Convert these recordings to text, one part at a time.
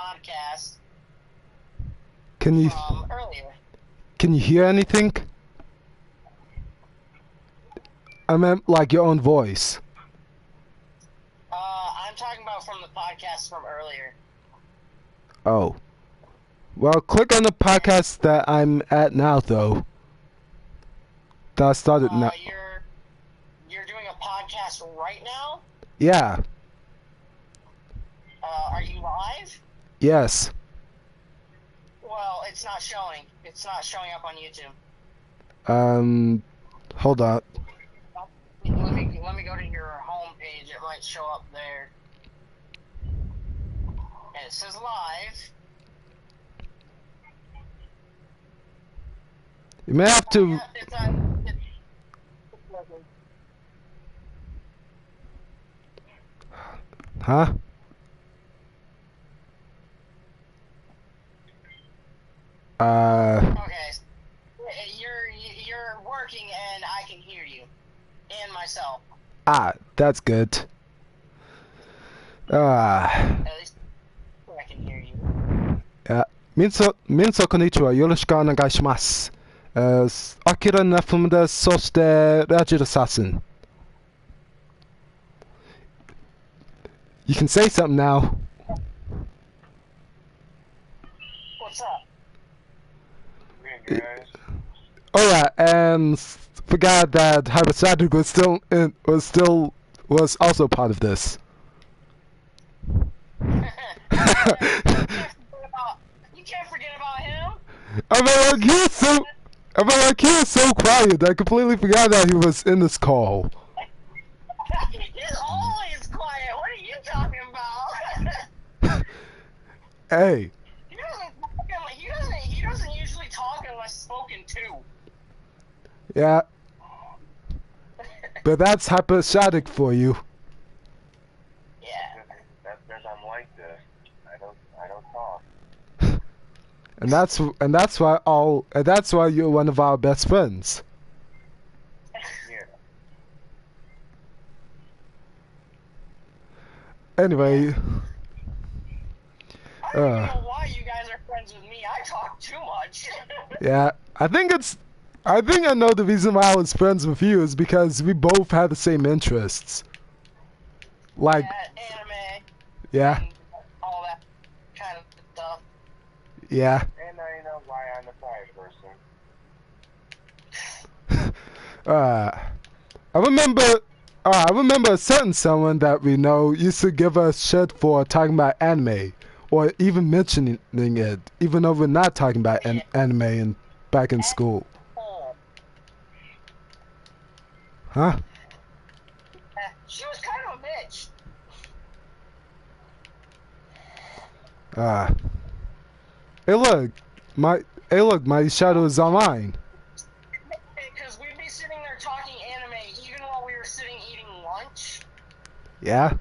podcast Can you from earlier. can you hear anything? I meant like your own voice. I'm talking about from the podcast from earlier. Oh. Well, click on the podcast that I'm at now, though. That I started now. You're doing a podcast right now? Yeah. Are you live? Yes. Well, it's not showing. It's not showing up on YouTube. Hold on. Let me go to your home page. It might show up there. And it says live. You may have to. Huh? Okay. You're working and I can hear you. And myself. Ah, that's good. At least I can hear you. Yeah. 皆さんこんにちは。よろしくお願いします。Akirathenephilimで、そして、Radgid Assassin. You can say something now. What's up? Hey guys. Alright, and forgot that Radgid was also part of this. You can't forget about him. I mean, like, he was so quiet. I completely forgot that he was in this call. He's always quiet. What are you talking about? Hey. He doesn't usually talk unless spoken to. Yeah. But that's hyperstatic for you. Yeah. That's because I'm like this. I don't talk. And that's why you're one of our best friends. Yeah. Anyway. I don't even know why you guys are friends with me. I talk too much. Yeah, I think I know the reason why I was friends with you is because we both had the same interests. Like, yeah, anime. yeah, And all that kind of stuff. yeah. And I know why I'm the prize person. I remember a certain someone that we know used to give us shit for talking about anime, or even mentioning it, even though we're not talking about anime back in school. Huh? She was kind of a bitch. Hey look, my shadow is online. Because we'd be sitting there talking anime even while we were sitting eating lunch. Yeah?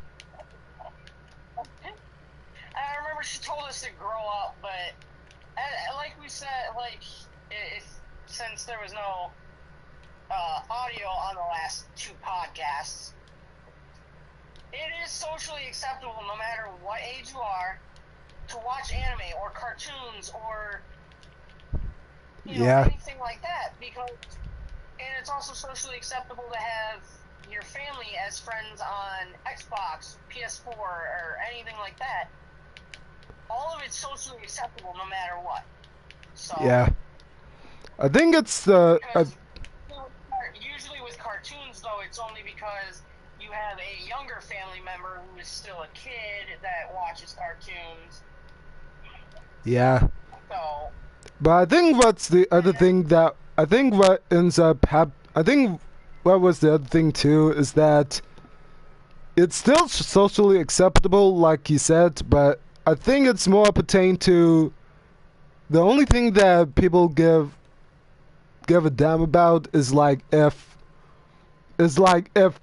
I remember she told us to grow up, but like we said, since there was no audio on the last two podcasts, it is socially acceptable, no matter what age you are, to watch anime or cartoons or anything like that, and it's also socially acceptable to have your family as friends on Xbox, PS4, or anything like that. All of it's socially acceptable no matter what. So Yeah. I think it's usually with cartoons, though, it's only because you have a younger family member who is still a kid that watches cartoons. yeah. So But I think what's the other thing that I think what ends up I think what was the other thing too is that it's still socially acceptable, like you said, but I think it's more pertain to the only thing that people give a damn about is like if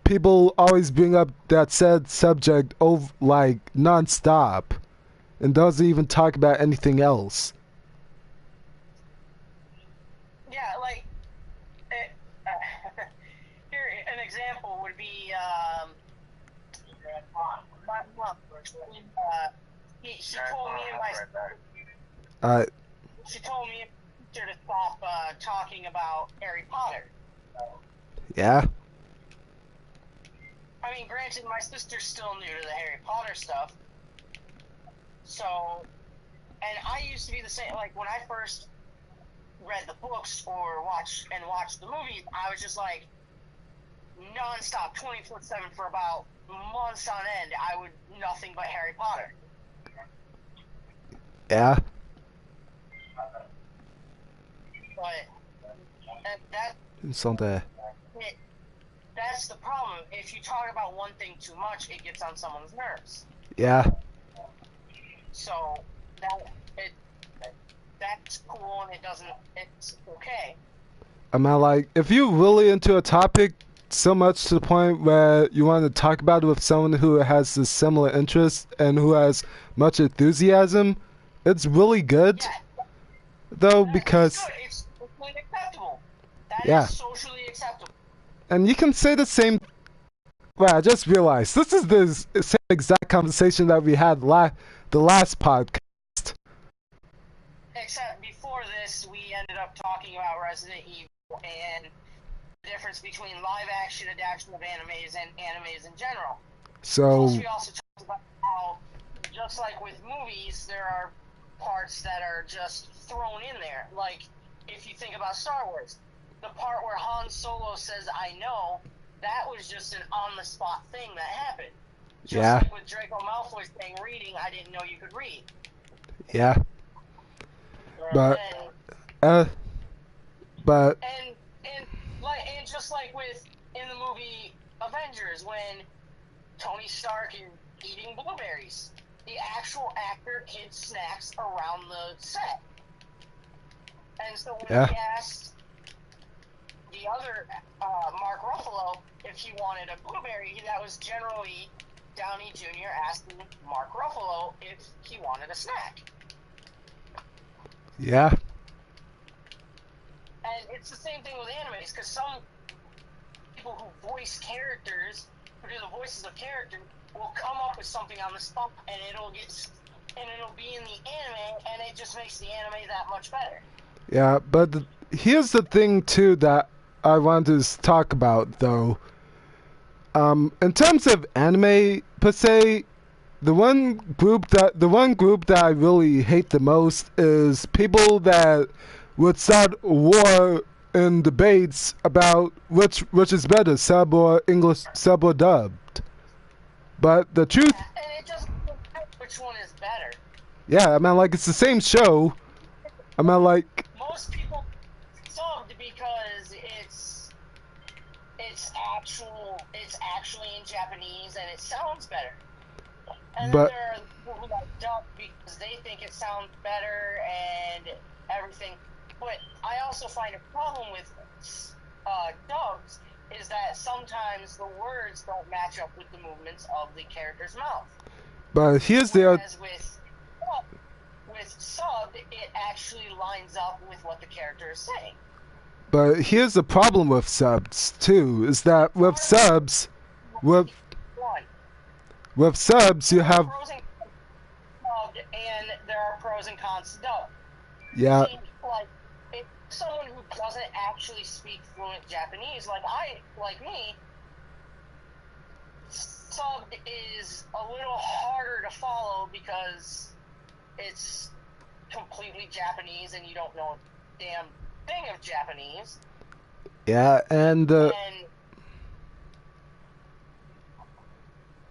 people always bring up that said subject over like non-stop and doesn't even talk about anything else. yeah, like here an example would be my mom. she told me and my she told me to stop talking about Harry Potter. Yeah. I mean, granted, my sister's still new to the Harry Potter stuff. So, and I used to be the same. Like when I first read the books or watched the movies, I was just like non-stop, 24/7 for about months on end. I would nothing but Harry Potter. Yeah. But that that's the problem. If you talk about one thing too much, it gets on someone's nerves. Yeah. So that's cool, and it's okay. I mean, like, if you're really into a topic so much to the point where you want to talk about it with someone who has a similar interest and who has much enthusiasm, it's really good. Yeah. Though, because... It's socially acceptable. That Yeah. is socially acceptable. And you can say the same... Well, I just realized, this is the same exact conversation that we had the last podcast. Except before this, we ended up talking about Resident Evil and the difference between live-action adaptation of animes and animes in general. So... Plus, we also talked about how, just like with movies, there are parts that are just thrown in there. Like, if you think about Star Wars, the part where Han Solo says, "I know," that was just an on-the-spot thing that happened. Just like with Draco Malfoy saying, "Reading, I didn't know you could read." Yeah. But... And just like with in the movie Avengers, when Tony Stark is eating blueberries, the actual actor hid snacks around the set. And so when he asked the other Mark Ruffalo if he wanted a blueberry, that was generally Downey Jr. asking Mark Ruffalo if he wanted a snack. Yeah. And it's the same thing with animes, because some people who voice characters, who do the voices of characters, will come up with something on the spot, and it'll be in the anime, and it just makes the anime that much better. Yeah, but here's the thing too that I want to talk about, though. In terms of anime per se, the one group that I really hate the most is people that would start war in debates about which is better, sub or English, sub or dubbed. But the truth... And it doesn't matter which one is better. Yeah, I mean, like, it's the same show. I mean, like... Most people subbed because it's actually in Japanese and it sounds better. And then there are people who like dub because they think it sounds better and everything. But I also find a problem with dubs is that sometimes the words don't match up with the movements of the character's mouth. But here's the other... With sub, it actually lines up with what the character is saying. But here's the problem with subs too, is that with subs, you have... And there are pros and cons to dub. Yeah. See, like, if someone who doesn't actually speak fluent Japanese, like me, subbed is a little harder to follow because it's completely Japanese and you don't know a damn thing of Japanese. Yeah, and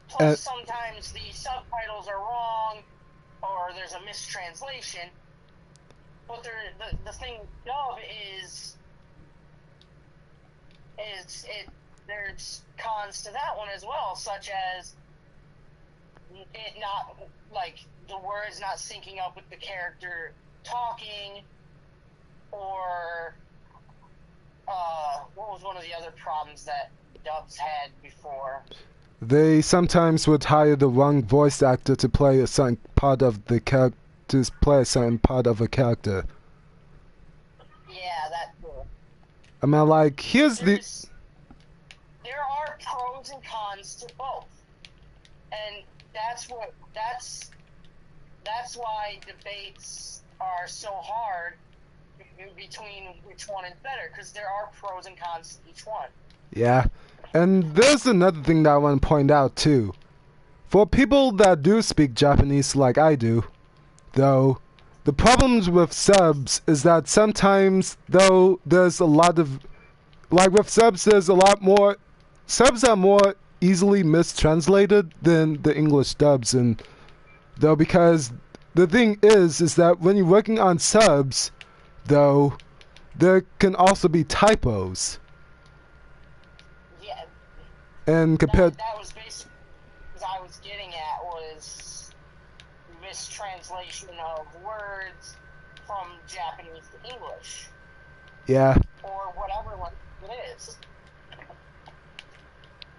plus sometimes the subtitles are wrong or there's a mistranslation. But the thing with dub is there's cons to that one as well, such as it not, like, the words not syncing up with the character talking, or what was one of the other problems that dubs had before? They sometimes would hire the wrong voice actor to play a certain part of the character. To play a certain part of a character. Yeah, that too. I mean, like, there are pros and cons to both, and that's that's why debates are so hard between which one is better, because there are pros and cons to each one. Yeah. And there's another thing that I want to point out too. For people that do speak Japanese like I do, though, the problems with subs is that sometimes, though, there's a lot of... Like with subs, there's a lot more... Subs are more easily mistranslated than the English dubs, and though, because the thing is that when you're working on subs, though, there can also be typos. Yeah. And compared... That was basically what I was getting at, was mistranslation of words from Japanese to English. Yeah. Or whatever language it is.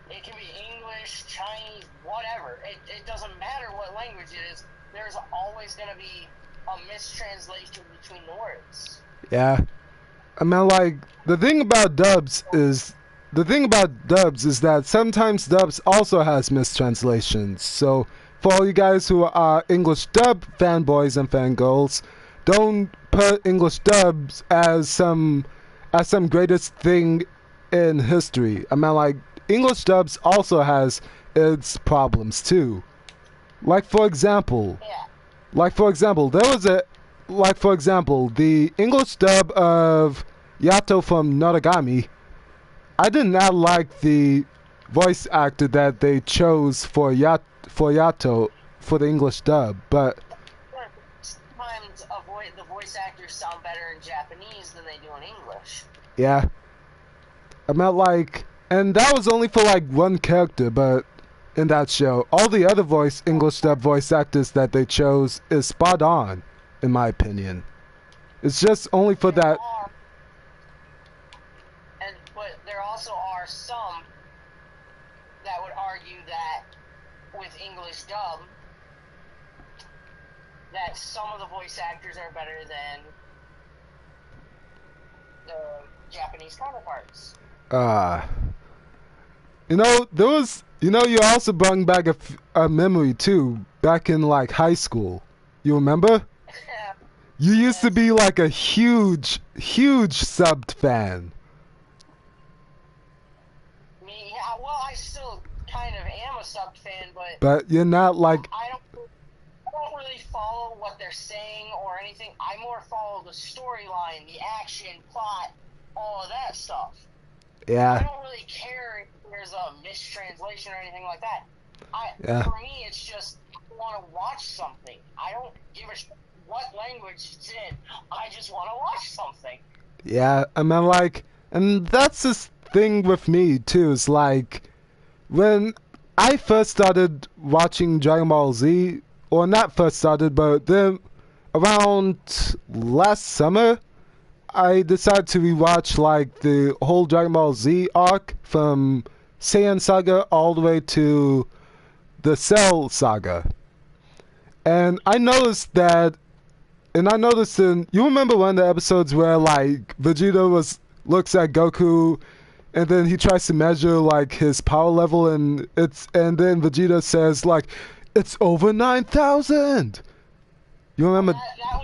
It can be English, Chinese, whatever. It doesn't matter what language it is. There's always going to be a mistranslation between the words. Yeah. I mean, like, the thing about dubs is that sometimes dubs also has mistranslations. So, for all you guys who are English dub fanboys and fangirls, don't put English dubs as some greatest thing in history. I mean, like, English dubs also has its problems too. Like for example, the English dub of Yato from Noragami, I did not like the voice actor that they chose for Yato for the English dub, but sometimes the voice actors sound better in Japanese than they do in English. Yeah. I meant like, and that was only for like one character, but in that show, all the other English dub voice actors that they chose is spot on, in my opinion. It's just only for that. But there also are some that would argue that with English dub, that some of the voice actors are better than the Japanese counterparts. You also brought back a memory too, back in like high school. You remember? You used to be like a huge subbed fan. Me, yeah, well, I still kind of am a subbed fan, but you're not like... I don't really follow what they're saying or anything. I more follow the storyline, the action, plot, all of that stuff. Yeah. I don't really care if there's a mistranslation or anything like that. For me, it's just I want to watch something. I don't give a shit what language it's in. I just want to watch something. Yeah, I mean, like, and that's the thing with me too. Is like when I first started watching Dragon Ball Z, or not first started, but then around last summer, I decided to rewatch like the whole Dragon Ball Z arc from Saiyan Saga all the way to the Cell Saga. And I noticed you remember one of the episodes where like Vegeta looks at Goku and then he tries to measure like his power level, and then Vegeta says like, it's over 9,000. You remember? That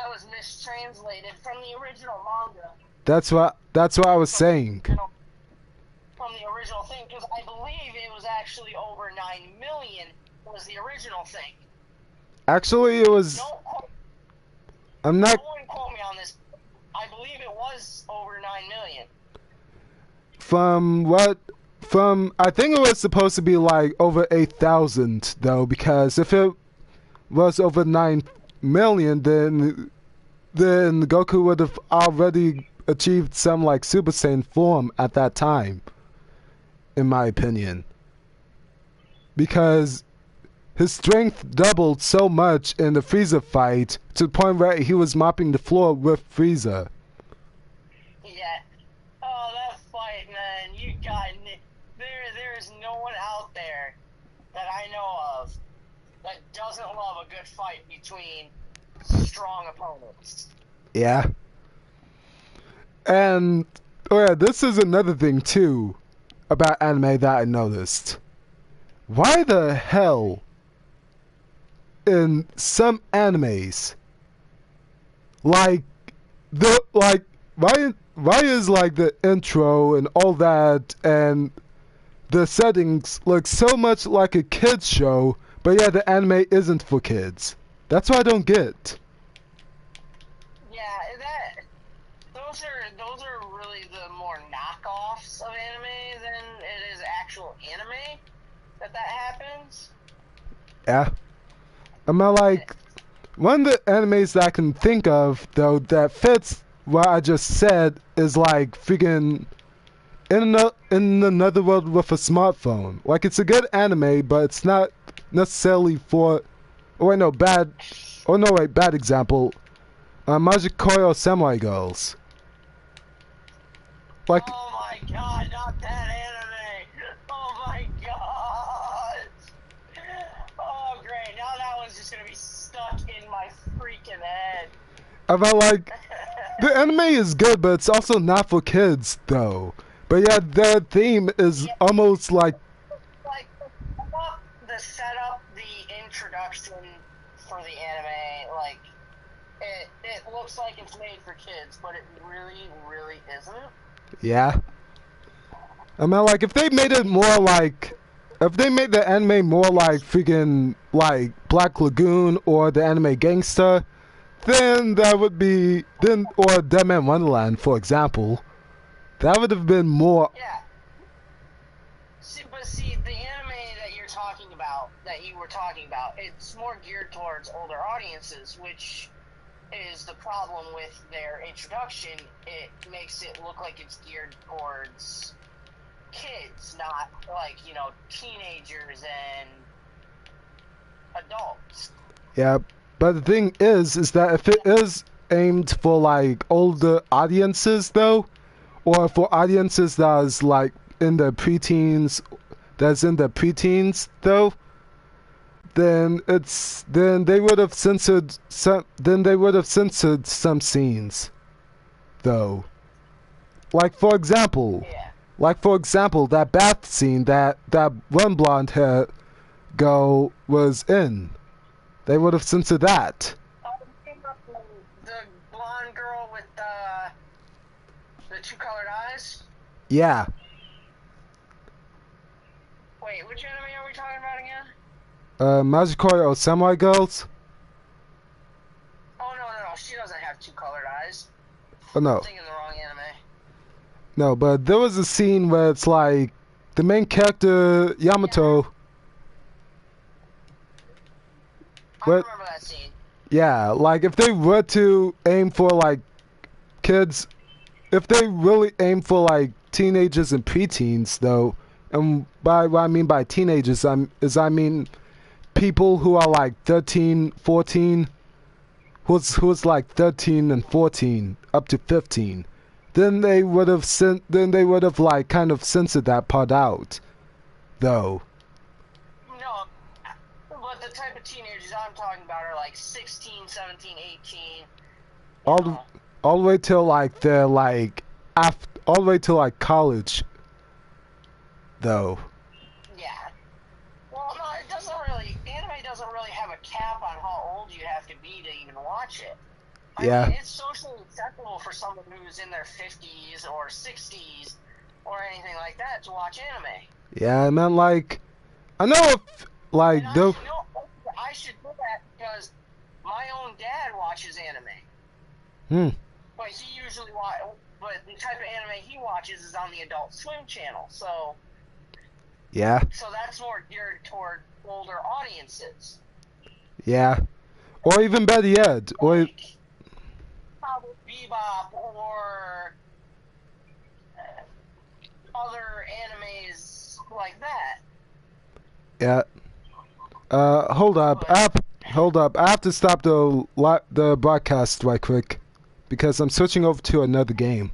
was mistranslated from the original manga. That's what I was saying. From the original thing, because I believe it was actually over 9 million was the original thing. Actually, it was... No one quote me on this. I believe it was over 9 million. I think it was supposed to be like over 8,000 though, because if it was over 9 million, then Goku would have already achieved some like Super Saiyan form at that time, in my opinion. Because his strength doubled so much in the Frieza fight to the point where he was mopping the floor with Frieza. Yeah. Oh, that fight, man. You got... There's no one out there that I know of that doesn't love a good fight between strong opponents. Yeah. And, oh yeah, this is another thing too about anime that I noticed. Why the hell in some animes. Why is like the intro and all that and the settings look so much like a kids show, but yeah, the anime isn't for kids. That's what I don't get. Yeah, those are really the more knockoffs of anime than it is actual anime that happens. Yeah. I'm not like one of the animes that I can think of though that fits what I just said is like freaking in another world with a smartphone. Like it's a good anime, but it's not necessarily for. Oh wait, no, bad. Oh no, wait, bad example. Majikoi or Samurai Girls. Like. Oh my god, not that anime! Oh my god! Oh great, now that one's just gonna be stuck in my freaking head. About like. The anime is good, but it's also not for kids, though. But yeah, the theme is almost like the setup, the introduction for the anime, like it looks like it's made for kids, but it really isn't. Yeah. I mean, like if they made it more like, if they made the anime more like freaking like Black Lagoon or the anime Gangsta, then that would be or Dead Man Wonderland, for example. That would have been more. Yeah. See, the anime that you were talking about, it's more geared towards older audiences, which is the problem with their introduction. It makes it look like it's geared towards kids, not like, teenagers and adults. Yeah, but the thing is that if it is aimed for like older audiences though, or for audiences that is like in the preteens, though, then they would have censored some scenes, though. Like for example, that bath scene that one blonde hair girl was in, they would have censored that. The blonde girl with the two colored eyes? Yeah. Wait, which anime are we talking about again? Majikoi or Samurai Girls? Oh, no, she doesn't have two colored eyes. Oh, no. I'm thinking the wrong anime. No, but there was a scene where it's like, the main character, Yamato... I remember that scene. Yeah, like if they were to aim for like kids, if they really aim for like teenagers and preteens though, and by what I mean by teenagers, I mean people who are like 13, 14, who's like 13 and 14 up to 15, then they would have like kind of censored that part out, though. No, but the type of teenagers I'm talking about are like 16, 17, 18. All the way till like they're like all the way till like college, though. Yeah. Well, no, anime doesn't really have a cap on how old you have to be to even watch it. I mean, it's socially acceptable for someone who's in their 50s or 60s or anything like that to watch anime. Yeah, I meant like, I know if like though. I should do that because my own dad watches Hmm. But he usually but the type of anime he watches is on the Adult Swim channel, so. Yeah. So that's more geared toward older audiences. Yeah. Or even better yet, or Cowboy Bebop or other animes like that. Yeah. Hold up. I have to stop the broadcast right quick because I'm switching over to another game.